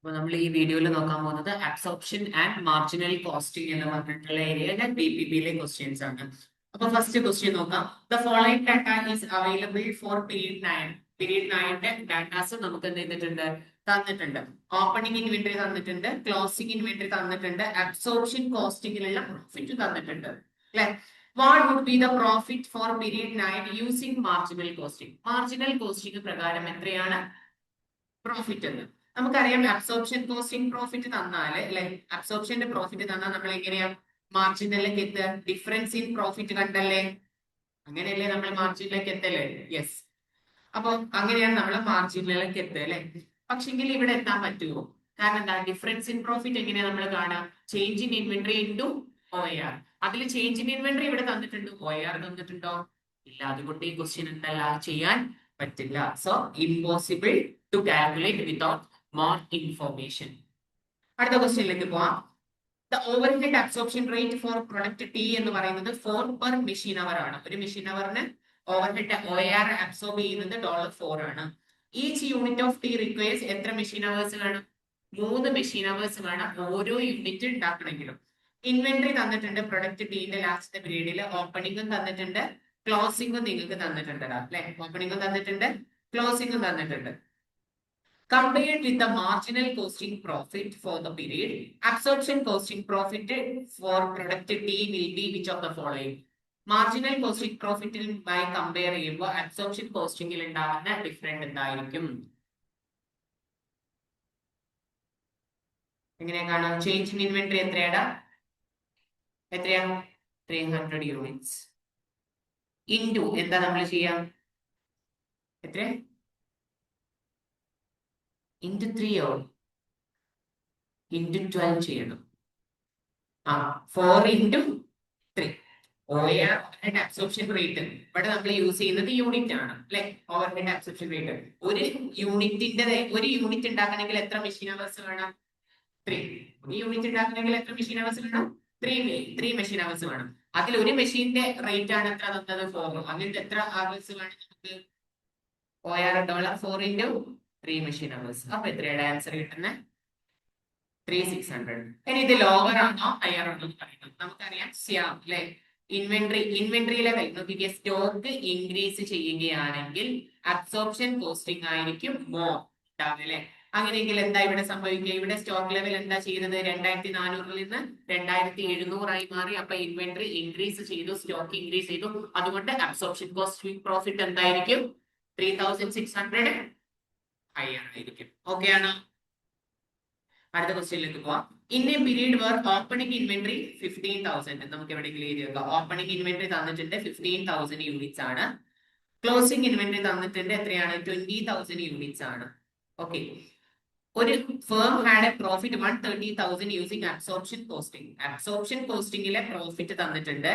അപ്പൊ നമ്മൾ ഈ വീഡിയോയിൽ നോക്കാൻ പോകുന്നത് അബ്സോർപ്ഷൻ ആൻഡ് മാർജിനൽ കോസ്റ്റിംഗ് എന്ന് പറഞ്ഞിട്ടുള്ള ഏരിയയിലെ BPP ക്വസ്റ്റ്യൻസ് ആണ്. അപ്പൊ ഫസ്റ്റ് ക്വസ്റ്റ്യൻ നോക്കാം. The following data is available for period 9. Period 9ന്റെ ഡാറ്റാസ് നമുക്ക് എന്ത് ചെയ്തിട്ടുണ്ട്, തന്നിട്ടുണ്ട്. ഓപ്പണിംഗ് ഇൻവെന്ററി തന്നിട്ടുണ്ട്, ക്ലോസിംഗ് ഇൻവെന്ററി തന്നിട്ടുണ്ട്, അബ്സോർപ്ഷൻ കോസ്റ്റിംഗിലുള്ള പ്രോഫിറ്റ് തന്നിട്ടുണ്ട് അല്ലെ. What would be the profit for period 9 using marginal costing? Marginal costing പ്രകാരം എത്രയാണ് പ്രോഫിറ്റ് എന്ന് നമുക്കറിയാം. അബ്സോർപ്ഷൻ കോസ്റ്റിംഗ് പ്രോഫിറ്റ് തന്നാല് അല്ലെ, അബ്സോർപ്ഷന്റെ പ്രോഫിറ്റ് തന്നാൽ നമ്മൾ എങ്ങനെയാ മാർജിനിലേക്ക് എത്തുക? ഡിഫറൻസ് ഇൻ പ്രോഫിറ്റ് കണ്ടല്ലേ, അങ്ങനെയല്ലേ നമ്മൾ മാർജിനിലേക്ക് എത്തല്ലേ? യെസ്. അപ്പൊ അങ്ങനെയാണ് നമ്മൾ മാർജിനിലേക്ക് എത്തുക അല്ലെ. പക്ഷെങ്കിൽ ഇവിടെ എത്താൻ പറ്റുമോ? കാരണം എന്താ, ഡിഫറൻസ് ഇൻ പ്രോഫിറ്റ് എങ്ങനെയാ നമ്മൾ കാണാം? Change in inventory into OAR. അതിൽ ചേഞ്ച് ഇൻ ഇൻവെന്ററി ഇവിടെ തന്നിട്ടുണ്ട്, OAR തന്നിട്ടുണ്ടോ? ഇല്ല. അതുകൊണ്ട് ഈ ക്വസ്റ്റ്യൻ എന്തല്ല ചെയ്യാൻ പറ്റില്ല. So impossible to calculate without more information. അടുത്ത ക്വസ്റ്റ്യനിലേക്ക് പോവാം. The overhead absorption rate for product T എന്ന് പറയുന്നത് 4 പെർ മെഷീൻ അവർ ആണ്. ഒരു മെഷീൻ അവറിന് ഓവർഹെഡ് OAR അബ്സോർബ് ചെയ്യുന്നത് $4 ആണ്. Each unit of T requires എത്ര മെഷീൻ അവേഴ്സ് വേണം? 3 മെഷീൻ അവേഴ്സ് വേണം ഓരോ യൂണിറ്റ് ഉണ്ടാക്കണമെങ്കിലും. ഇൻവെന്ററി തന്നിട്ടുണ്ട് പ്രൊഡക്റ്റ് ടിന്റെ ലാസ്റ്റത്തെ പീരീഡിൽ. ഓപ്പണിംഗും തന്നിട്ടുണ്ട്, ക്ലോസിംഗും നിങ്ങൾക്ക് തന്നിട്ടുണ്ട് അല്ലെ. ഓപ്പണിംഗും തന്നിട്ടുണ്ട്, ക്ലോസിംഗും തന്നിട്ടുണ്ട്. Compared with the marginal costing profit for the period, absorption costing profit for product T will be which of the following? Marginal costing profit by compare ചെയ്യുമ്പോൾ absorption costing ൽ ഉണ്ടാവുന്ന ഡിഫറൻറ്റ് എന്തായിരിക്കും? എങ്ങനെയാ കാണാം? ചേഞ്ച് ഇൻ ഇൻവെന്ററി എത്രയാ? 300 units into എന്താ നമ്മൾ ചെയ്യാം? എത്ര? ഇൻറ്റു 3 ഇൻറ്റു 12 ചെയ്യണം. 4 into 3. OAR overhead absorption rate ഇവിടെ നമ്മൾ യൂസ് ചെയ്യുന്നത് യൂണിറ്റ് ആണ് അല്ലെ. ഓവർഹെഡ് അബ്സോർപ്ഷൻ റേറ്റ് ഒരു യൂണിറ്റ് ഉണ്ടാക്കണമെങ്കിൽ എത്ര മെഷീൻ അവേഴ്സ് വേണം? 3. ഒരു യൂണിറ്റ് ഉണ്ടാക്കണമെങ്കിൽ എത്ര മെഷീൻ അവേഴ്സ് വേണം? 3 മെഷീൻ അവേഴ്സ് വേണം. അതിൽ ഒരു മെഷീന്റെ റേറ്റ് ആണ് എത്ര തന്നത്? 4. അങ്ങനത്തെ എത്ര അവേഴ്സ് വേണം നമുക്ക്? OAR $4 into 3 machine hours. അപ്പൊ എത്രയുടെ ആൻസർ കിട്ടുന്നത്? 3600. ഇനി ഇത് ലോവർ ആണോ ഹയർ ആണോ എന്ന് പറയുന്നത് നമുക്കറിയാം. സ്യാം അല്ലെ, ഇൻവെന്ററി ലെവൽ നോക്കിയ സ്റ്റോക്ക് ഇൻക്രീസ് ചെയ്യുകയാണെങ്കിൽ അബ്സോർപ്ഷൻ കോസ്റ്റിംഗ് ആയിരിക്കും മോർ ഉണ്ടാവുക അല്ലെ. അങ്ങനെയെങ്കിൽ എന്താ ഇവിടെ സംഭവിക്കുക? ഇവിടെ സ്റ്റോക്ക് ലെവൽ എന്താ ചെയ്യുന്നത്? 2400 നിന്ന് 2700 ആയി മാറി. അപ്പൊ ഇൻവെന്ററി ഇൻക്രീസ് ചെയ്തു, സ്റ്റോക്ക് ഇൻക്രീസ് ചെയ്തു. അതുകൊണ്ട് അബ്സോർപ്ഷൻ കോസ്റ്റിംഗ് പ്രോഫിറ്റ് എന്തായിരിക്കും? 3600 ഹയർ ആയിരിക്കും. ഓക്കെ ആണോ? അടുത്ത ക്വസ്റ്റ്യനിലേക്ക് പോവാം. In a period where opening inventory 15,000 നമുക്ക് എവിടെയെങ്കിലും എഴുതി വെക്കാം. ഓപ്പണിംഗ് ഇൻവെന്ററി തന്നിട്ടുണ്ട് 15,000 യൂണിറ്റ്സ് ആണ്. ക്ലോസിംഗ് ഇൻവെന്ററി തന്നിട്ടുണ്ട് എത്രയാണ്? 20,000 യൂണിറ്റ്സ് ആണ്. ഓക്കെ. ഒരു firm had a profit 130,000 using absorption costing. Absorption കോസ്റ്റിംഗിലെ പ്രോഫിറ്റ് തന്നിട്ടുണ്ട്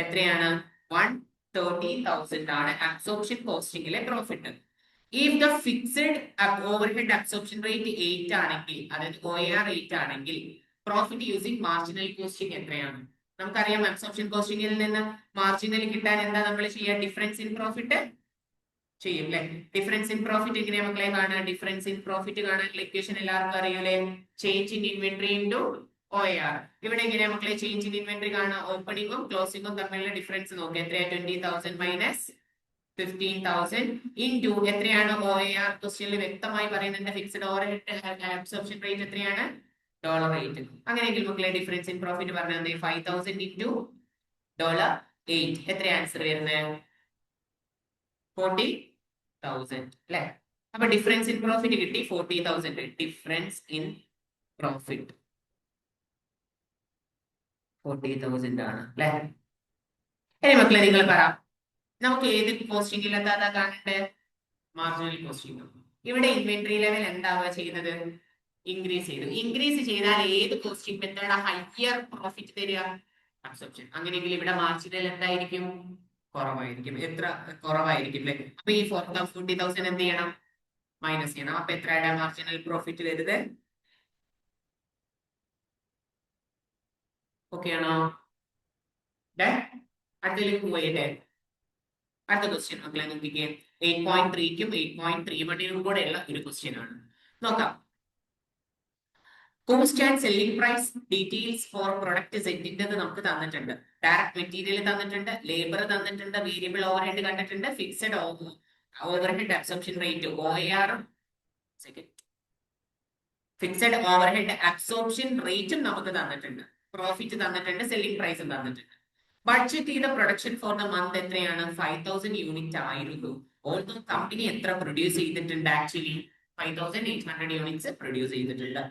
എത്രയാണ്? 130,000 ആണ് അബ്സോർപ്ഷൻ കോസ്റ്റിംഗിലെ profit. If the fixed overhead absorption rate 8 ആണെങ്കിൽ, അതായത് OAR 8 ആണെങ്കിൽ പ്രോഫിറ്റ് യൂസിങ് മാർജിനൽ കോസ്റ്റിംഗ് എത്രയാണ്? നമുക്കറിയാം അബ്സോർപ്ഷൻ കോസ്റ്റിംഗിൽ നിന്ന് മാർജിനൽ കിട്ടാൻ എന്താ നമ്മൾ ചെയ്യുക? ഡിഫറൻസ് ഇൻ പ്രോഫിറ്റ് ചെയ്യും അല്ലെ. ഡിഫറൻസ് ഇൻ പ്രോഫിറ്റ് എങ്ങനെയാ മക്കളെ കാണുക? ഡിഫറൻസ് ഇൻ പ്രോഫിറ്റ് കാണാനുള്ള ഇക്വേഷൻ എല്ലാവർക്കും അറിയൂലേ? Change in inventory into OAR. ഇവിടെ എങ്ങനെയാ മക്കളെ ചേഞ്ച് ഇൻ ഇൻവെന്ററി കാണുക? ഓപ്പണിംഗും ക്ലോസിംഗും തമ്മിലുള്ള ഡിഫറൻസ് നോക്കുക. എത്രയാ? 20,000 മൈനസ് 15,000 ഇൻറ്റു എത്രയാണ്? OAR ക്വസ്റ്റ്യനിൽ വ്യക്തമായി പറയുന്നുണ്ട് ഫിക്സഡ് ഓവർഹെഡ് അബ്സോർപ്ഷൻ റേറ്റ് എത്രയാണ്? $8. അങ്ങനെയെങ്കിൽ മക്കളെ ഡിഫറൻസ് ഇൻ പ്രോഫിറ്റ് പറഞ്ഞാൽ 5,000 ഇൻറ്റു $8. എത്ര ആൻസർ വരുന്നത്? 40,000 അല്ലെ. അപ്പൊ ഡിഫറൻസ് ഇൻ പ്രോഫിറ്റ് കിട്ടി 40,000. ഡിഫറൻസ് ഇൻ പ്രോഫിറ്റ് 40,000 ആണ് അല്ലെ. ഇനി മക്കളെ നിങ്ങൾ പറ, നമുക്ക് ഏത് കോസ്റ്റിംഗിൽ എന്താ കാണണ്ടേ? Marginal costing. ഇവിടെ ഇൻവെന്ററി ലെവൽ എന്താവുക ചെയ്യുന്നത്? ഇൻക്രീസ് ചെയ്തു. ഇൻക്രീസ് ചെയ്താൽ ഏത് കോസ്റ്റിംഗ് മെത്തേഡ് ഹയർ പ്രോഫിറ്റ് തരിക? അബ്സോർപ്ഷൻ. അങ്ങനെയെങ്കിൽ ഇവിടെ മാർജിനൽ എന്തായിരിക്കും? കുറവായിരിക്കും. എത്ര കുറവായിരിക്കും അല്ലെ. അപ്പൊ ഈ 40,000 എന്ത് ചെയ്യണം? മൈനസ് ചെയ്യണം. അപ്പൊ എത്രയുടെ മാർജിനൽ പ്രോഫിറ്റ് വരുന്നത്? ഓക്കെ ആണോ? അടുത്തേക്ക് പോയിട്ടേ അടുത്ത ക്വസ്റ്റ്യൻ മക്കളെ നോക്കിക്കേ. 8.3ക്കും 8.31നും കൂടെ ഉള്ള ഒരു ക്വസ്റ്റ്യൻ ആണ്. നോക്കാം. Cost and selling price details for product സെറ്റിൻ്റെത് നമുക്ക് തന്നിട്ടുണ്ട്. ഡയറക്ട് മെറ്റീരിയൽ തന്നിട്ടുണ്ട്, ലേബർ തന്നിട്ടുണ്ട്, വേരിയബിൾ ഓവർ ഹെഡ് കണ്ടിട്ടുണ്ട്, fixed overhead absorption rate OAR, fixed overhead absorption റേറ്റും നമുക്ക് തന്നിട്ടുണ്ട്, പ്രോഫിറ്റ് തന്നിട്ടുണ്ട്, സെല്ലിംഗ് പ്രൈസും തന്നിട്ടുണ്ട്. ബഡ്ജറ്റ് ചെയ്ത പ്രൊഡക്ഷൻ ഫോർ ദ മന്ത് എത്രയാണ്? 5000 യൂണിറ്റ് ആയിരുന്നു. ഓൾസോ കമ്പനി എത്ര പ്രൊഡ്യൂസ് ചെയ്തിട്ടുണ്ട്? ആക്ച്വലി 5800 യൂണിറ്റ്സ് പ്രൊഡ്യൂസ് ചെയ്തിട്ടുണ്ട്.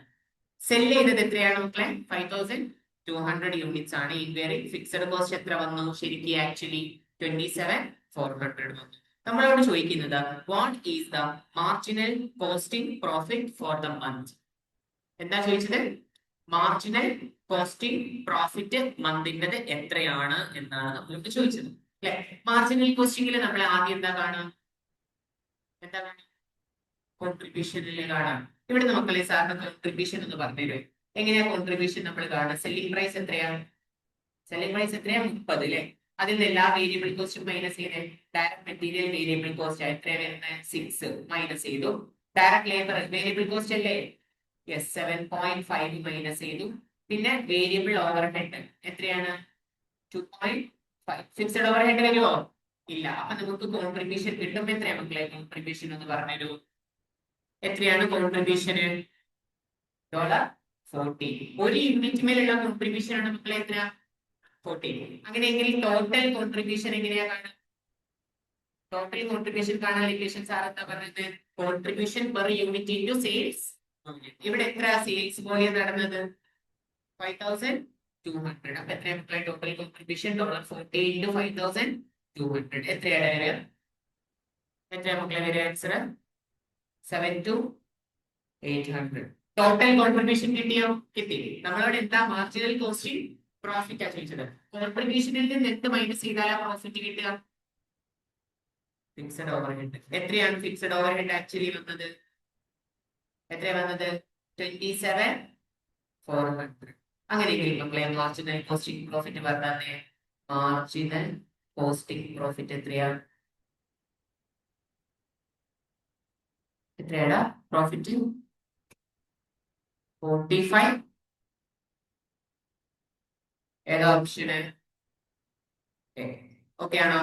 സെല് ചെയ്തത് എത്രയാണ് മക്കളെ? 5200 യൂണിറ്റ്സ് ആണ്. ഇൻവേറിംഗ് ഫിക്സഡ് കോസ്റ്റ് എത്ര വന്നു ശരിക്കും? ആക്ച്വലി 27400 വന്നു. നമ്മളോട് ചോദിക്കുന്നത് what is the marginal costing profit for the month. എന്താ ചോദിച്ചത്? മാർജിനൽ കോസ്റ്റിംഗ് പ്രോഫിറ്റ് മന്തിൻ്റെത് എത്രയാണ് എന്നാണ് നമ്മളോട് ചോദിച്ചത് അല്ലെ. മാർജിനൽ കോസ്റ്റിംഗിൽ നമ്മൾ ആദ്യം എന്താ കാണാം? കോൺട്രിബ്യൂഷനിൽ കാണാം. ഇവിടെ മക്കളെ സാറിന് കോൺട്രിബ്യൂഷൻ എന്ന് പറഞ്ഞുതരും. എങ്ങനെയാ കോൺട്രിബ്യൂഷൻ നമ്മൾ കാണാം? സെല്ലിംഗ് പ്രൈസ് എത്രയാണ്? സെല്ലിംഗ് പ്രൈസ് എത്രയാ? 30 അല്ലെ. അതിൽ നിന്ന് എല്ലാ വേരിയബിൾ കോസ്റ്റും മൈനസ് ചെയ്ത് ഡയറക്ട് മെറ്റീരിയൽ വേരിയബിൾ കോസ്റ്റ് എത്രയാണ് വരുന്നത്? 6 മൈനസ് ചെയ്തു. ഡയറക്ട് ലേബർ വേരിയബിൾ കോസ്റ്റ് അല്ലേ? യെസ്, 7.5 മൈനസ് ചെയ്തു. പിന്നെ വേരിയബിൾ ഓവർ ഹെഡ് എത്രയാണ്? 2.5. ഫിക്സഡ് ഓവർ ഹെഡ് വരുമോ? ഇല്ല. അപ്പൊ നമുക്ക് കോൺട്രിബ്യൂഷൻ കിട്ടുമ്പോ എത്രയാ മക്കളെ കോൺട്രിബ്യൂഷൻ എന്ന് പറഞ്ഞൊരു? എത്രയാണ് കോൺട്രിബ്യൂഷന്? $40. ഒരു യൂണിറ്റ് മേലുള്ള കോൺട്രിബ്യൂഷൻ ആണ് മക്കളെ എത്ര? 40. അങ്ങനെയെങ്കിൽ ടോട്ടൽ കോൺട്രിബ്യൂഷൻ എങ്ങനെയാ കാണുക? ടോട്ടൽ കോൺട്രിബ്യൂഷൻ കാണാൻ ഇക്വേഷൻ സാർ എന്താ പറഞ്ഞത്? Contribution per unit into sales. ഇവിടെ എത്ര സെയിൽസ് വോളിയം നടന്നത്? 5200. അപ്പൊ എത്ര മക്കളെ ടോട്ടൽ കോൺട്രിബ്യൂഷൻ? $40 ഇൻറ്റു 5200 എത്രയാണ് വരിക? എത്ര മക്കളെ വരിക ആൻസർ? 7,800. ടോട്ടൽ കോൺട്രിബ്യൂഷൻ കിട്ടിയോ? കിട്ടി. നമ്മളോട് എന്താ മാർജിനൽ കോസ്റ്റിംഗ് പ്രോഫിറ്റ് ആ ചോദിച്ചത്. കോൺട്രിബ്യൂഷനിൽ നിന്ന് എന്ത് മൈനസ് ചെയ്താലാ പ്രോഫിറ്റ് കിട്ടുക? Fixed over head. എത്രയാണ് ഫിക്സഡ് ഓവർ ഹെഡ് ആക്ച്വലി വന്നത്? എത്രയാ വന്നത്? 27,400. അങ്ങനെയെങ്കിൽ മക്കളെ മാർജിനൽ കോസ്റ്റിംഗ് പ്രോഫിറ്റ് പറഞ്ഞാൽ മാർജിനൽ കോസ്റ്റിംഗ് പ്രോഫിറ്റ് എത്രയാണ്? എത്രയാണ് പ്രോഫിറ്റ്? 45. ഏതാ ഓപ്ഷന്? ഓക്കെ ആണോ?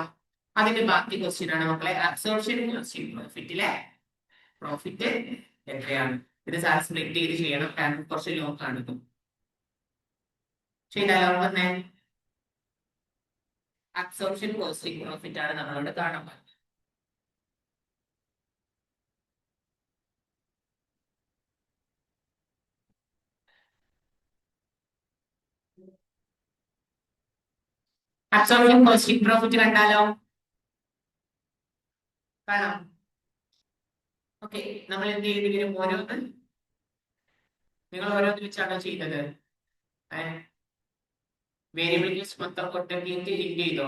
അതിന്റെ ബാക്കി ക്വസ്റ്റ്യൻ ആണ് മക്കളെ അബ്സോർപ്ഷൻ കോസ്റ്റിംഗ് പ്രോഫിറ്റിലെ പ്രോഫിറ്റ് എത്രയാണ്? ഇത് സാർ സ്പ്ലിറ്റ് ചെയ്ത് ചെയ്യണം, കാരണം കുറച്ച് ലോങ് ആണ് ഇത്. ചെയ്താലോ? വന്നേ അബ്സോർപ്ഷൻ കോസ്റ്റിംഗ് പ്രോഫിറ്റ് ആണ് നമ്മളോട് കാണാൻ പറ്റുന്നത്. അബ്സോർപ്ഷൻ കോസ്റ്റിംഗ് പ്രോഫിറ്റ് കണ്ടാലോ? കാണാം. ഓക്കെ, നമ്മൾ എന്ത് ചെയ്തെങ്കിലും ഓരോന്ന് നിങ്ങൾ ഓരോന്ന് വെച്ചാണോ ചെയ്തത്? വേരിയബിൾ കോസ്റ്റ് മൊത്തം കൊട്ടേറ്റ് ലിങ്ക് ചെയ്തോ?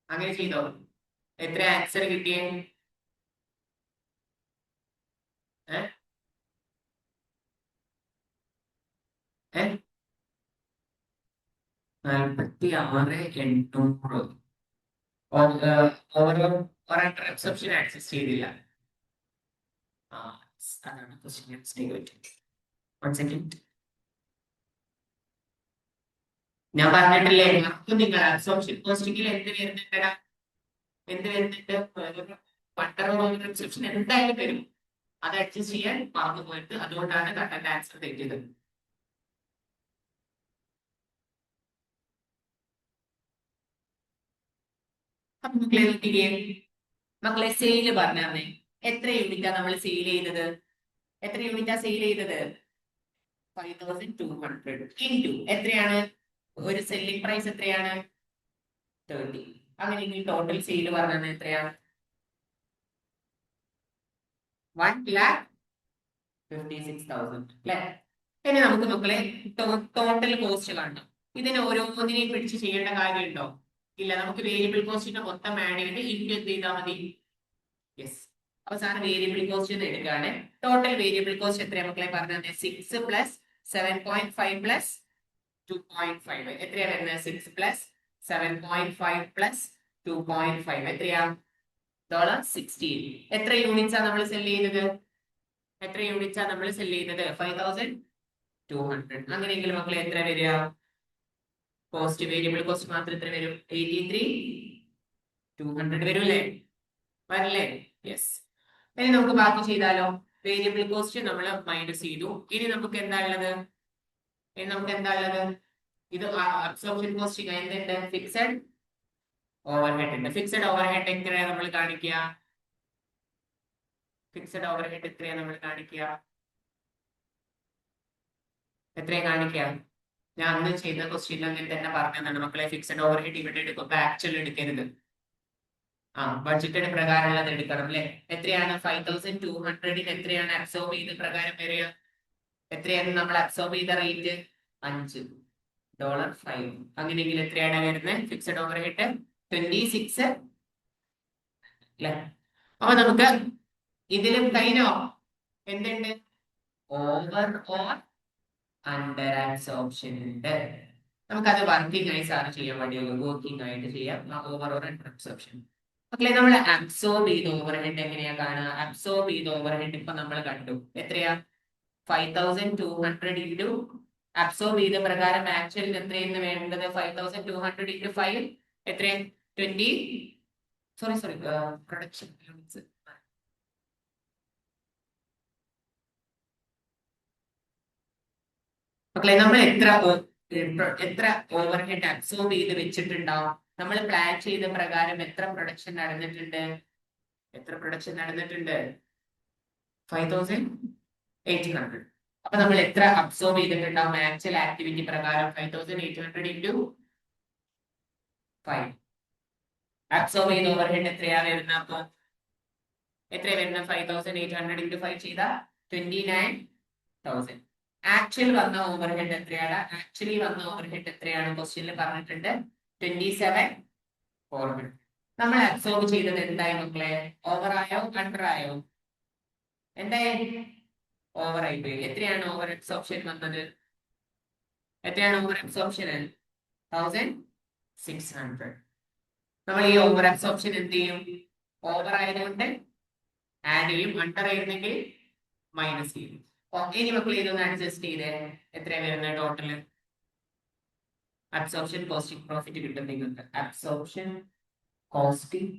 അങ്ങനെ ചെയ്തോ? എത്ര ആൻസർ കിട്ടിയേ? 46,800. ഓരോ എക്സെപ്ഷൻ ആക്സസ് ചെയ്തില്ല. അതാണ് ഞാൻ പറഞ്ഞിട്ടില്ലേ നിങ്ങൾ അബ്സോർപ്ഷൻ കോസ്റ്റിംഗിൽ എന്ത് വരുന്നുണ്ട്? എന്ത് വരുന്നുണ്ട്? എക്സെപ്ഷൻ എന്തായാലും വരും. അത് അഡ്ജസ്റ്റ് ചെയ്യാൻ മറന്നു പോയിട്ട്, അതുകൊണ്ടാണ് കട്ടന്റെ ആൻസർ തെറ്റിയത്. മക്കളെ സെയില് പറഞ്ഞേ. എത്ര യൂണിറ്റാ നമ്മൾ സെയിൽ ചെയ്തത്? എത്ര യൂണിറ്റാ സെയിൽ ചെയ്തത്? 5200 ഇൻറ്റു എത്രയാണ്? ഒരു സെല്ലിംഗ് പ്രൈസ് എത്രയാണ്? 30. അങ്ങനെയെങ്കിൽ ടോട്ടൽ സെയിൽ പറഞ്ഞത് എത്രയാണ്? 1,56,000 അല്ലെ. ഇനി നമുക്ക് മക്കളെ ടോട്ടൽ കോസ്റ്റ് കാണണം. ഇതിന് ഓരോന്നിനെയും പിടിച്ച് ചെയ്യേണ്ട കാര്യമുണ്ടോ? ഇല്ല. നമുക്ക് വേരിയബിൾ കോസ്റ്റിന്റെ മൊത്തം ആഡ് ചെയ്ത് ഇൻറ്റു എന്ത് ചെയ്താൽ മതി? യെസ്. അവസാനം വേരിയബിൾ കോസ്റ്റ് എടുക്കുകയാണ്. ടോട്ടൽ വേരിയബിൾ കോസ്റ്റ് എത്രയാണ് മക്കളെ പറഞ്ഞത്? 6 പ്ലസ് 7.5 പ്ലസ് 2.5 എത്രയാ വരുന്നത്? 6 പ്ലസ് 7.5 പ്ലസ് 2.5 എത്രയാ? $16. എത്ര യൂണിറ്റ്സ് ആണ് നമ്മൾ സെല് ചെയ്തത്? എത്ര യൂണിറ്റാ നമ്മൾ സെൽ ചെയ്യുന്നത്? 5200. അങ്ങനെയെങ്കിൽ മക്കളെ എത്ര വരിക? കോസ്റ്റ്, വേരിയബിൾ കോസ്റ്റ് മാത്രം എത്ര വരും? 83,200 വരും അല്ലേ? വരല്ലേ? യെസ്. ഇനി നമുക്ക് ബാക്കി ചെയ്താലോ? വേരിയബിൾ കോസ്റ്റ് നമ്മൾ മൈനസ് ചെയ്തു. ഇനി നമുക്ക് എന്താ ഉള്ളത്? ഇത് അബ്സോർപ്ഷൻ കോസ്റ്റ് എന്തുണ്ട്? ഫിക്സഡ് ഓവർഹെഡ് ഉണ്ട്. ഫിക്സഡ് ഓവർഹെഡ് എത്രയാണ് നമ്മൾ കാണിക്കുക? ഫിക്സഡ് ഓവർഹെഡ് എത്രയാണ് നമ്മൾ കാണിക്കുക? എത്രയാണ് കാണിക്കുക? ഞാൻ അന്ന് ചെയ്ത ക്വസ്റ്റ്യനിൽ അങ്ങനെ തന്നെ പറഞ്ഞതാണ് മക്കളെ. ഫിക്സഡ് ഓവർഹെഡ് ഇവിടെ എടുക്കുമ്പോൾ ആക്ച്വൽ എടുക്കരുത്. ബഡ്ജറ്റഡ് പ്രകാരമുള്ളത് എടുക്കണം അല്ലെ? എത്രയാണ് 5200 എത്രയാണ് അബ്സോർബ് ചെയ്ത പ്രകാരം വരിക? എത്രയാണ് നമ്മൾ അബ്സോർബ് ചെയ്ത റേറ്റ്? $5. അങ്ങനെയെങ്കിൽ എത്രയാണ് വരുന്നത്? ഫിക്സഡ് ഓവർഹെഡ് 26 അല്ലെ? അപ്പൊ നമുക്ക് ഇതിലും കഴിഞ്ഞോ? എന്തുണ്ട്? ഓവർ ഓർ അണ്ടർ അബ്സോർപ്ഷൻ ഉണ്ട്. നമുക്കത് വർക്കിംഗ് ആയി സാറ് ചെയ്യാൻ വേണ്ടിയുള്ളൂ. വർക്കിംഗ് ആയിട്ട് ചെയ്യാം. Over or under absorption. മക്കളെ നമ്മൾ അബ്സോർബ് ചെയ്ത ഓവർഹെഡ് എങ്ങനെയാ കാണുക? അബ്സോർബ് ചെയ്ത ഓവർഹെഡ് ഇപ്പൊ നമ്മൾ കണ്ടു. എത്രയാ? 5200 ഇൻറ്റു അബ്സോർബ് ചെയ്ത പ്രകാരം ആക്ച്വലിൽ എത്രയെന്ന് വേണ്ടത്? 5200 ഇൻറ്റു 5 എത്രയാ? 20 സോറി പ്രൊഡക്ഷൻ യൂണിറ്റ്സ്. മക്കളെ നമ്മൾ എത്ര ഓവർഹെഡ് അബ്സോർബ് ചെയ്ത് വെച്ചിട്ടുണ്ടാവും? നമ്മൾ പ്ലാൻ ചെയ്ത പ്രകാരം എത്ര പ്രൊഡക്ഷൻ നടന്നിട്ടുണ്ട്? 5800. അപ്പൊ നമ്മൾ എത്ര അബ്സോർബ് ചെയ്തിട്ടുണ്ടാവും ആക്ച്വൽ ആക്ടിവിറ്റി പ്രകാരം? 5800 ഇൻറ്റു 5. അബ്സോർബ് ചെയ്ത ഓവർഹെഡ് എത്രയാ വരുന്നത്? അപ്പൊ എത്രയാ വരുന്നത്? 5800 ഇൻറ്റു 5 ചെയ്ത 29,000. ആക്ച്വൽ വന്ന ഓവർഹെഡ് എത്രയാണ്? ആക്ച്വലി വന്ന ഓവർഹെഡ് എത്രയാണ്? ക്വസ്റ്റ്യനിൽ പറഞ്ഞിട്ടുണ്ട് 27,400. നമ്മൾ അബ്സോർബ് ചെയ്തത് എന്തായി മക്കളെ? ഓവർ ആയോ അണ്ടർ ആയോ? എന്തായി? ഓവർ ആയി പോയി. എത്രയാണ് ഓവർ അബ്സോർപ്ഷൻ വന്നത്? എത്രയാണ് ഓവർ അബ്സോർപ്ഷൻ? 1600. നമ്മൾ ഈ ഓവർ അബ്സോർപ്ഷൻ എന്ത് ചെയ്യും? ഓവർ ആയതുകൊണ്ട് ആഡ് ചെയ്യും, അണ്ടർ ആയിരുന്നെങ്കിൽ മൈനസ് ചെയ്യും. ഇനി മക്കൾ ഇതൊന്ന് അഡ്ജസ്റ്റ് ചെയ്ത് എത്ര വരുന്നത് ടോട്ടല്? അബ്സോർപ്ഷൻ കോസ്റ്റിംഗ് പ്രോഫിറ്റ് കിട്ടും നിങ്ങൾക്ക്. അബ്സോർപ്ഷൻ കോസ്റ്റിംഗ്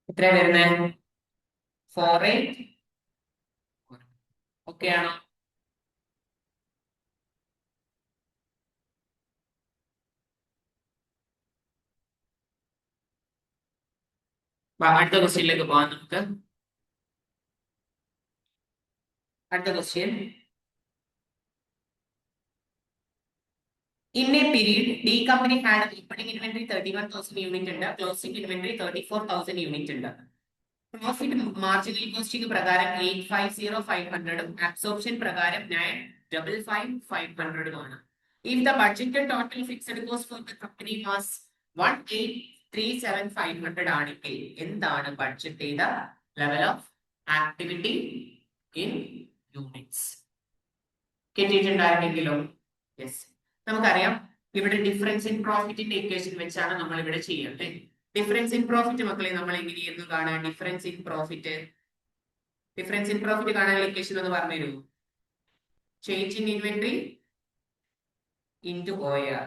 എത്ര വരുന്നത്? 48. ഓക്കെ ആണോ? അടുത്ത ക്വസ്റ്റ്യനിലേക്ക് പോകാം നമുക്ക്. അടുത്ത question. In a period, D company had opening inventory 31,000 unit ഉണ്ട്, closing inventory 34,000 unit ഉണ്ട്. പ്രോഫിറ്റ് മാർജിനൽ കോസ്റ്റിംഗ് പ്രകാരം 850,500 അബ്സോർപ്ഷൻ പ്രകാരം 955,500 ആണ്. If the budgeted total fixed cost for the company was 1,837,500 ആണെങ്കിൽ എന്താണ് ബഡ്ജറ്റ് ചെയ്ത level of activity in units? കിട്ടിയിട്ടുണ്ടായിരുന്നെങ്കിലോ? Yes. നമുക്കറിയാം ഇവിടെ ഡിഫറൻസ് ഇൻ പ്രോഫിറ്റിന്റെ ഇക്വേഷൻ വെച്ചാണ് നമ്മൾ ഇവിടെ ചെയ്യുന്നത്. ഡിഫറൻസ് ഇൻ പ്രോഫിറ്റ് മക്കളെ നമ്മൾ എങ്ങനെയായിരുന്നു കാണാൻ? ഡിഫറൻസ് ഇൻ പ്രോഫിറ്റ് കാണാനുള്ള ഇക്വേഷൻ ഒന്ന് പറഞ്ഞു തരൂ. Change in inventory into OAR.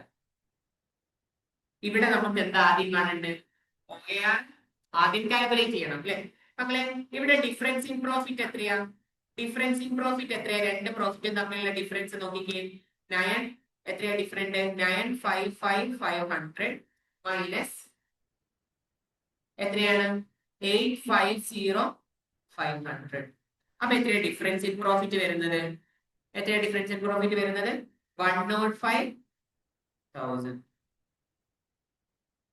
ഇവിടെ നമുക്ക് എന്താ ആദ്യം കാണേണ്ടത്? OAR ആദ്യം കാൽക്കുലേറ്റ് ചെയ്യണം അല്ലെ മക്കളെ? ഇവിടെ ഡിഫറൻസ് ഇൻ പ്രോഫിറ്റ് എത്രയാ? രണ്ട് പ്രോഫിറ്റും തമ്മിലുള്ള ഡിഫറൻസ് നോക്കിക്കേ. 9 എത്രയാ ഡിഫറൻറ്റ്? 955,500 മൈനസ് എത്രയാണ്? 850,500. അപ്പൊ എത്രയാ ഡിഫറൻസ് ഇൻ പ്രോഫിറ്റ് വരുന്നത്? 105,000.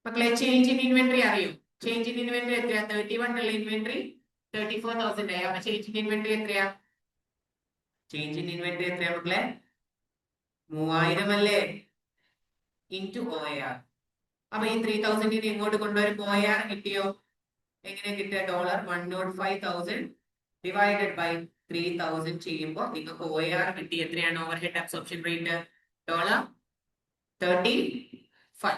മക്കളെ ചേഞ്ച് ഇൻ ഇൻവെന്ററി അറിയോ? ചേഞ്ച് ഇൻ ഇൻവെന്ററി എത്രയാ? 31 ഉള്ള ഇൻവെന്ററി 34,000 ആയി. അപ്പൊ ചേഞ്ച് ഇൻ ഇൻവെന്ററി എത്രയാ? മക്കളെ? 3000 അല്ലേ? Into OAR. അപ്പൊ ഈ 3,000 ഇങ്ങോട്ട് കൊണ്ടുവരുമ്പോൾ OAR കിട്ടിയോ? എങ്ങനെ കിട്ടുക? $105,000 ഡിവൈഡഡ് ബൈ 3,000 ചെയ്യുമ്പോൾ നിങ്ങൾക്ക് OAR കിട്ടി. എത്രയാണ് ഓവർഹെഡ് അബ്സോർപ്ഷൻ റേറ്റ്? $35.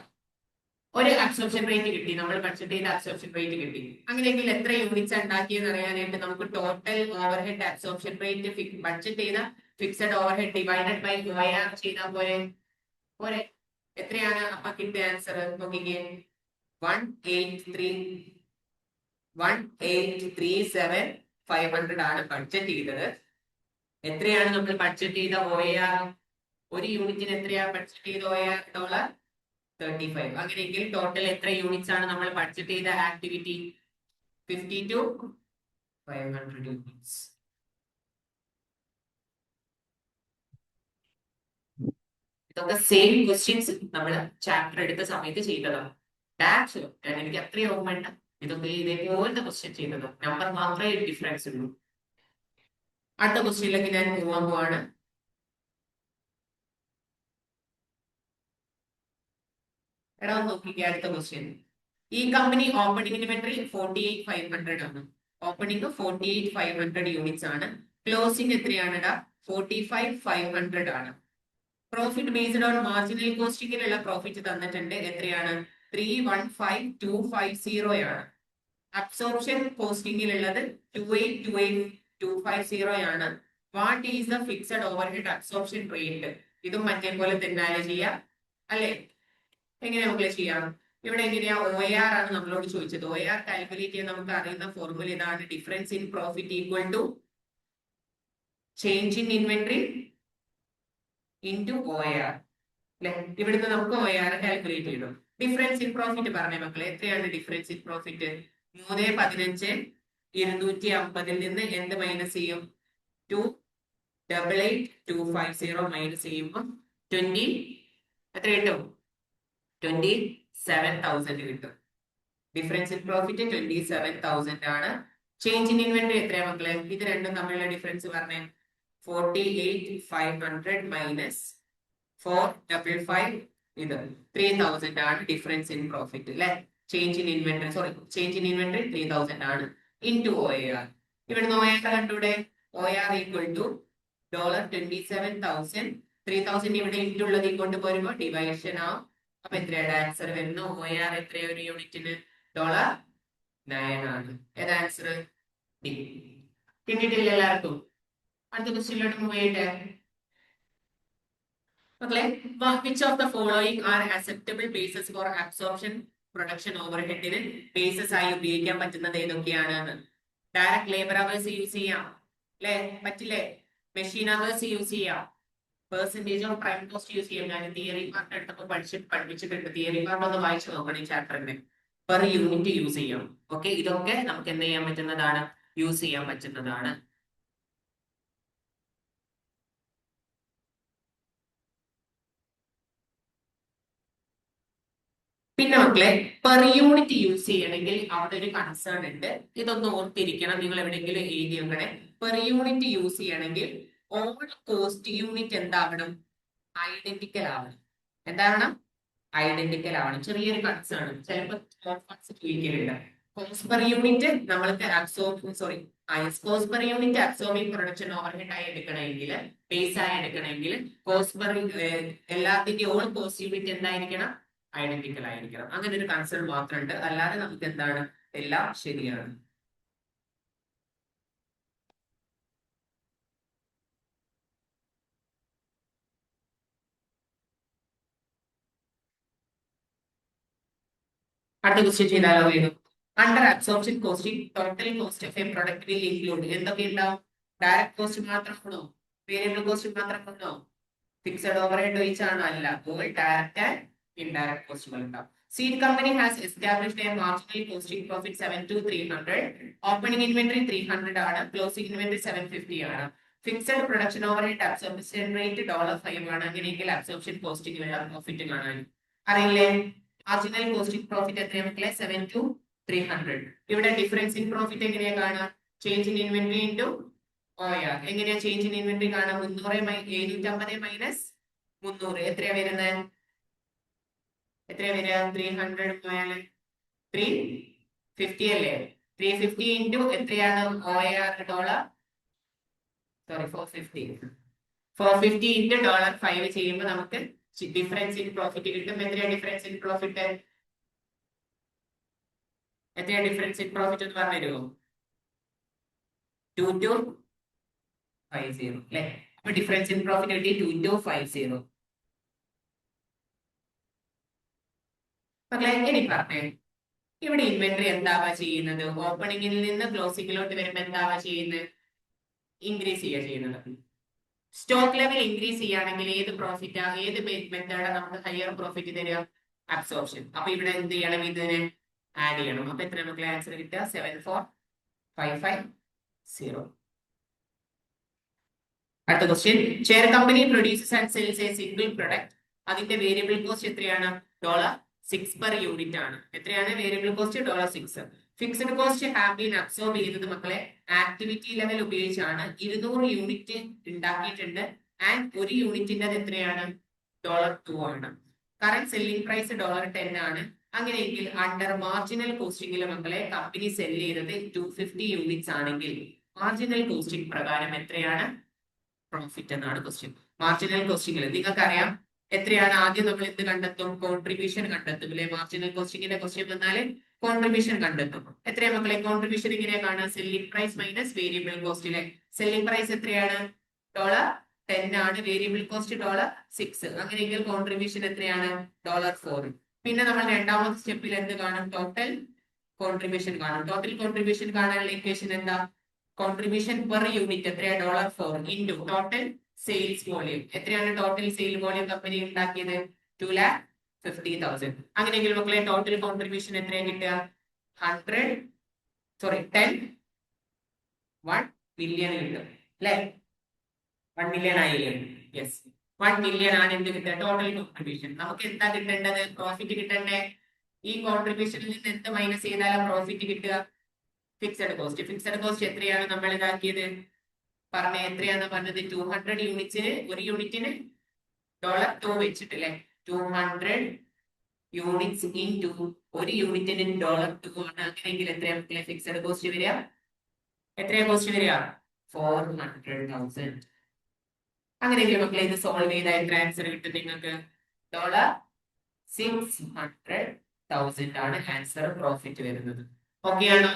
ഒരു അബ്സോർപ്ഷൻ റേറ്റ് കിട്ടി, നമ്മൾ ബഡ്ജറ്റ് ചെയ്ത അബ്സോർപ്ഷൻ റേറ്റ് കിട്ടി. അങ്ങനെയെങ്കിൽ എത്ര യൂണിറ്റ്സ് ഉണ്ടാക്കിയെന്ന് അറിയാനായിട്ട് നമുക്ക് total overhead absorption rate budget ചെയ്ത fixed overhead divided by OAR ചെയ്താൽ പോരെ. പോരെ. എത്രയാണ് അപ്പൊ കിട്ടിയ ആൻസർ നോക്കിക്കേ. 1,837,500 ആണ് ബഡ്ജറ്റ് ചെയ്തത്. എത്രയാണ് നമ്മൾ ബഡ്ജറ്റ് ചെയ്ത OAR? ഒരു യൂണിറ്റിന് എത്രയാ ബഡ്ജറ്റ് ചെയ്ത OAR? $35. അങ്ങനെയെങ്കിൽ ടോട്ടൽ എത്ര യൂണിറ്റ്സ് ആണ് നമ്മൾ ബഡ്ജറ്റ് ചെയ്ത ആക്ടിവിറ്റി? 50 to 500 units. ഇതൊക്കെ സെയിം ക്വസ്റ്റ്യൻസ് നമ്മൾ ചാപ്റ്റർ എടുത്ത സമയത്ത് ചെയ്തതാണ്. എനിക്ക് അത്രയും ഓർമ്മയുണ്ട്. ഇതൊക്കെ ഇതേപോലത്തെ ക്വസ്റ്റ്യൻ ചെയ്തത്, നമ്പർ മാത്രമേ ഡിഫറൻസ് ഉള്ളൂ. അടുത്ത ക്വസ്റ്റ്യനിലേക്ക് ഞാൻ പോകാൻ പോവാണ്. എടാ നോക്കിക്കേ അടുത്ത ക്വസ്റ്റ്യൻ. ഈ കമ്പനി ഓപ്പണിംഗ് ഇൻവെന്ററി 48,500 ആണ്. ഓപ്പണിംഗ് 48,500 യൂണിറ്റ്സ് ആണ്. ക്ലോസിംഗ് എത്രയാണ്? 45,500 ആണ്. പ്രോഫിറ്റ് ബേസ്ഡ് ഓൺ മാർജിനൽ കോസ്റ്റിംഗിലുള്ള പ്രോഫിറ്റ് തന്നിട്ടുണ്ട്. എത്രയാണ്? 315,250 ആണ്. അബ്സോർപ്ഷൻ കോസ്റ്റിംഗിലുള്ളത് 28,250 ആണ്. What is the fixed overhead absorption rate? ഇതും മറ്റേ പോലെ തന്നെ ചെയ്യാം അല്ലെ? എങ്ങനെ നമുക്ക് ചെയ്യാം? ഇവിടെ എങ്ങനെയാ OAR ആണ് നമ്മളോട് ചോദിച്ചത്. OAR കാൽക്കുലേറ്റ് ചെയ്യാൻ നമുക്ക് അറിയുന്ന ഫോർമുല ഇതാണ്. Difference in profit equal to change in inventory into OAR അല്ലെ? ഇവിടുന്ന് നമുക്ക് OAR കാൽക്കുലേറ്റ് ചെയ്യണം. ഡിഫറൻസ് ഇൻ പ്രോഫിറ്റ് പറഞ്ഞേ മക്കളെ. എത്രയാണ് ഡിഫറൻസ് ഇൻ പ്രോഫിറ്റ്? 315 250 നിന്ന് എന്ത് മൈനസ് ചെയ്യും? 288,250 മൈനസ് ചെയ്യുമ്പോൾ 20 എത്ര കിട്ടും? 27,000 കിട്ടും. ഡിഫറൻസ് ഇൻ പ്രോഫിറ്റ് 27,000 ആണ്. ചേഞ്ച് ഇൻ ഇൻവെന്ററി എത്രയാ മക്കളെ? ഇത് രണ്ടും തമ്മിലുള്ള ഡിഫറൻസ് പറഞ്ഞേ. 48,500 മൈനസ് 455 ഇത് 3,000 ആണ് ഡിഫറൻസ് ഇൻ പ്രോഫിറ്റ് അല്ലെ? Change in inventory change in inventory 3,000 ആണ് ഇൻറ്റു OAR. ഇവിടുന്ന് OAR കണ്ടൂടെ? OAR equal to $27,000. 3,000 ഇവിടെ ഇൻറ്റു ഉള്ളത് ഇങ്ങോട്ട് പോരുമ്പോ ഡിവൈഷൻ ആവും. അപ്പൊ എത്രയുടെ ആൻസർ വരുന്നു? OAR എത്രയോ ഒരു യൂണിറ്റിന്? $9 ആണ്. ഏത് ആൻസർ? ഡി. കിട്ടിയിട്ടില്ല എല്ലാവർക്കും? അടുത്ത ക്വസ്റ്റ്യനിലോട്ട് മൂവ് ചെയ്യട്ടെ മക്കളെ. Which of the following are acceptable bases for absorption production ഓവർഹെഡിന് ബേസസ് ആയി ഉപയോഗിക്കാൻ പറ്റുന്നത് ഏതൊക്കെയാണ്? ഡയറക്ട് ലേബർ അവേഴ്സ് യൂസ് ചെയ്യാം അല്ലെ? പറ്റില്ലേ? മെഷീൻ അവേഴ്സ് യൂസ് ചെയ്യാം. Percentage of prime cost use ചെയ്യാം. ഞാൻ തിയറി പാർട്ട് എടുത്തപ്പോൾ പഠിപ്പിച്ചിട്ടുണ്ട്. തിയറി പാർട്ട് ഒന്ന് വായിച്ചു നോക്കണം ഈ ചാപ്റ്ററിന്. പെർ യൂണിറ്റ് യൂസ് ചെയ്യാം. ഓക്കെ, ഇതൊക്കെ നമുക്ക് എന്ത് ചെയ്യാൻ പറ്റുന്നതാണ്? യൂസ് ചെയ്യാൻ പറ്റുന്നതാണ്. പിന്നെ മക്കളെ, പെർ യൂണിറ്റ് യൂസ് ചെയ്യണമെങ്കിൽ അവിടെ ഒരു കൺസേൺ ഉണ്ട്. ഇതൊന്ന് ഓർത്തിരിക്കണം. നിങ്ങൾ എവിടെയെങ്കിലും എഴുതി വെക്കണേ. പെർ യൂണിറ്റ് യൂസ് ചെയ്യണമെങ്കിൽ ഓൾ കോസ്റ്റ് യൂണിറ്റ് എന്താവണം? ഐഡന്റിക്കൽ ആവണം. എന്താവണം? ഐഡന്റിക്കൽ ആവണം. ചെറിയൊരു കൺസേൺ ചിലപ്പോൾ ചോദിക്കലുണ്ട്. കോസ്റ്റ് പെർ യൂണിറ്റ് നമ്മൾക്ക് cost per unit absorbing production overhead ആയി എടുക്കണമെങ്കിൽ, ബേസ് ആയി എടുക്കണമെങ്കിൽ കോസ്റ്റ് പെർ എല്ലാത്തിന്റെ ഓൾ കോസ്റ്റ് യൂണിറ്റ് എന്തായിരിക്കണം? ഐഡന്റിക്കൽ ആയിരിക്കണം. അങ്ങനെ ഒരു കൺസേൺ മാത്രമുണ്ട്. അല്ലാതെ നമുക്ക് എന്താണ്? എല്ലാം ശരിയാണ്. അടുത്ത ക്വസ്റ്റ്യൻ ചെയ്താലോ? വേണം. Under absorption costing total cost of a product will include എന്തൊക്കെ ഉണ്ടാവും? ഡയറക്ട് കോസ്റ്റ് മാത്രമാണോ? വേരിയബിൾ കോസ്റ്റ് മാത്രമാണോ? ഫിക്സഡ് ഓവർഹെഡ് ഒഴിച്ചാണോ? അല്ല. ഡയറക്റ്റ് ആൻഡ് ഇൻഡയറക്ട് കോസ്റ്റുകൾ ഉണ്ടാവും. Seed company has established a marginal costing profit 7 to 300. Opening inventory 300 ആണ്. Closing inventory 750 ആണ്. Fixed production overhead absorption rate $5 ആണ്. അങ്ങനെയെങ്കിൽ അബ്സോർപ്ഷൻ കോസ്റ്റിംഗ് പ്രോഫിറ്റ് കാണാൻ അറിയില്ലേ? മാർജിനൽ കോസ്റ്റിംഗ് പ്രോഫിറ്റ് എത്രയാണ് മക്കളെ? 7 to 300. ഇവിടെ ഡിഫറൻസ് ഇൻ പ്രോഫിറ്റ് എങ്ങനെയാ കാണാം? Change in inventory into OAR. എങ്ങനെയാ ചേഞ്ച് ഇൻ ഇൻവെന്ററി കാണാം? 750 മൈനസ് 300 എത്രയാ വരുന്നത്? എത്രയാ വരിക? 300 പോയാൽ 350 അല്ലേ? 350 ഇൻറ്റു എത്രയാണ്? OAR $450 ഇൻറ്റു $5 ചെയ്യുമ്പോൾ നമുക്ക് ഡിഫറൻസ് ഇൻ പ്രോഫിറ്റ് കിട്ടും. എത്രയാണ് ഡിഫറൻസ് ഇൻ പ്രോഫിറ്റ്? എത്രയാ ഡിഫറൻസ് ഇൻ പ്രോഫിറ്റ് എന്ന് പറഞ്ഞു തരുമോ? 2250 അല്ലെ? അപ്പൊ ഡിഫറൻസ് ഇൻ പ്രോഫിറ്റ് കിട്ടി 2250. മക്കളെ ഇനി പറഞ്ഞേ, ഇവിടെ ഇൻവെന്ററി എന്താവാ ചെയ്യുന്നത്? ഓപ്പണിംഗിൽ നിന്ന് ക്ലോസിംഗിലോട്ട് വരുമ്പോ എന്താവാ ചെയ്യുന്നത്? ഇൻക്രീസ് ചെയ്യുന്നത്. സ്റ്റോക്ക് ലെവൽ ഇൻക്രീസ് ചെയ്യുകയാണെങ്കിൽ ഏത് പ്രോഫിറ്റ് ഏത് മെത്തേഡാണ് നമുക്ക് ഹയർ പ്രോഫിറ്റ് തരിക? അബ്സോർപ്ഷൻ. അപ്പൊ ഇവിടെ എന്ത് ചെയ്യണം? ഇതിനെ ആഡ് ചെയ്യണം. അപ്പൊ എത്ര നമുക്ക് ആൻസർ കിട്ടുക? 74550. അടുത്ത question, share company produces and sales A single product. അതിന്റെ വേരിയബിൾ കോസ്റ്റ് എത്രയാണ്? $6 per യൂണിറ്റ് ആണ്. എത്രയാണ് variable cost? $6. Fixed cost have been absorb ചെയ്തത് മക്കളെ ആക്ടിവിറ്റി ലെവൽ ഉപയോഗിച്ചാണ്. 200 യൂണിറ്റ് ഉണ്ടാക്കിയിട്ടുണ്ട്. ആൻഡ് ഒരു യൂണിറ്റിന്റെ എത്രയാണ്? $2 ആണ്. കറന്റ് സെല്ലിംഗ് പ്രൈസ് $10 ആണ്. അങ്ങനെയെങ്കിൽ അണ്ടർ മാർജിനൽ കോസ്റ്റിംഗിൽ മക്കളെ കമ്പനി സെൽ ചെയ്തത് 250 യൂണിറ്റ്സ് ആണെങ്കിൽ മാർജിനൽ കോസ്റ്റിംഗ് പ്രകാരം എത്രയാണ് പ്രോഫിറ്റ് എന്നാണ് ക്വസ്റ്റ്യൻ. മാർജിനൽ കോസ്റ്റിംഗിൽ നിങ്ങൾക്കറിയാം എത്രയാണ്? ആദ്യം നമ്മൾ എന്ത് കണ്ടെത്തും? കോൺട്രിബ്യൂഷൻ കണ്ടെത്തും അല്ലെ? മാർജിനൽ കോസ്റ്റിംഗിന്റെ ക്വസ്റ്റ്യൻ വന്നാല് കോൺട്രിബ്യൂഷൻ കണ്ടെത്തും. എത്രയാ മക്കളെ കോൺട്രിബ്യൂഷൻ? ഇങ്ങനെ കാണാം, സെല്ലിംഗ് പ്രൈസ് മൈനസ് വേരിയബിൾ കോസ്റ്റിലെ സെല്ലിംഗ് പ്രൈസ് എത്രയാണ്? $10 ആണ്. Variable cost $6. അങ്ങനെയെങ്കിൽ കോൺട്രിബ്യൂഷൻ എത്രയാണ്? $4. പിന്നെ നമ്മൾ രണ്ടാമത്തെ സ്റ്റെപ്പിൽ എന്ത് കാണും? ടോട്ടൽ കോൺട്രിബ്യൂഷൻ കാണും. ടോട്ടൽ കോൺട്രിബ്യൂഷൻ കാണാനുള്ള ഇക്വേഷൻ എന്താ? കോൺട്രിബ്യൂഷൻ പെർ യൂണിറ്റ് എത്രയാ? $4 ഇൻറ്റു ടോട്ടൽ സെയിൽസ് വോളിയം. എത്രയാണ് ടോട്ടൽ സെയിൽ വോളിയം കമ്പനി ഉണ്ടാക്കിയത്? 250,000. അങ്ങനെയെങ്കിൽ മക്കളെ ടോട്ടൽ കോൺട്രിബ്യൂഷൻ എത്രയാ കിട്ടുക? 1 മില്യൺ കിട്ടും അല്ലെ? 1 മില്യൺ ആയില്ലേ? യെസ്, 1 മില്യൺ ആണ് എന്ത് കിട്ടുക? Total contribution. നമുക്ക് എന്താ കിട്ടേണ്ടത്? പ്രോഫിറ്റ് കിട്ടണ്ടേ? ഈ കോൺട്രിബ്യൂഷനിൽ നിന്ന് എന്ത് മൈനസ് ചെയ്താലും പ്രോഫിറ്റ് കിട്ടുക? Fixed cost. ഫിക്സഡ് കോസ്റ്റ് എത്രയാണ് നമ്മൾ ഇതാക്കിയത്? പറഞ്ഞ എത്രയാന്ന് പറഞ്ഞത്? 200 യൂണിറ്റ്സിന് ഒരു യൂണിറ്റിന് $2 വെച്ചിട്ട് അല്ലെ? 200 യൂണിറ്റ്സ് ഇൻടു ഒരു യൂണിറ്റിന് $2 ആണ്. അങ്ങനെയെങ്കിൽ എത്രയാണ് ഫിക്സഡ് കോസ്റ്റ് വരിക? എത്രയാ കോസ്റ്റ് വരിക? 400,000. അങ്ങനെയെങ്കിൽ മക്കളെ ഇത് സോൾവ് ചെയ്ത എത്ര ആൻസർ കിട്ടും നിങ്ങൾക്ക്? $600,000 ആണ് ആൻസർ പ്രോഫിറ്റ് വരുന്നത്. ഓക്കെ ആണോ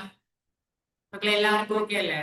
മക്കളെ? എല്ലാവർക്കും ഓക്കെ അല്ലേ?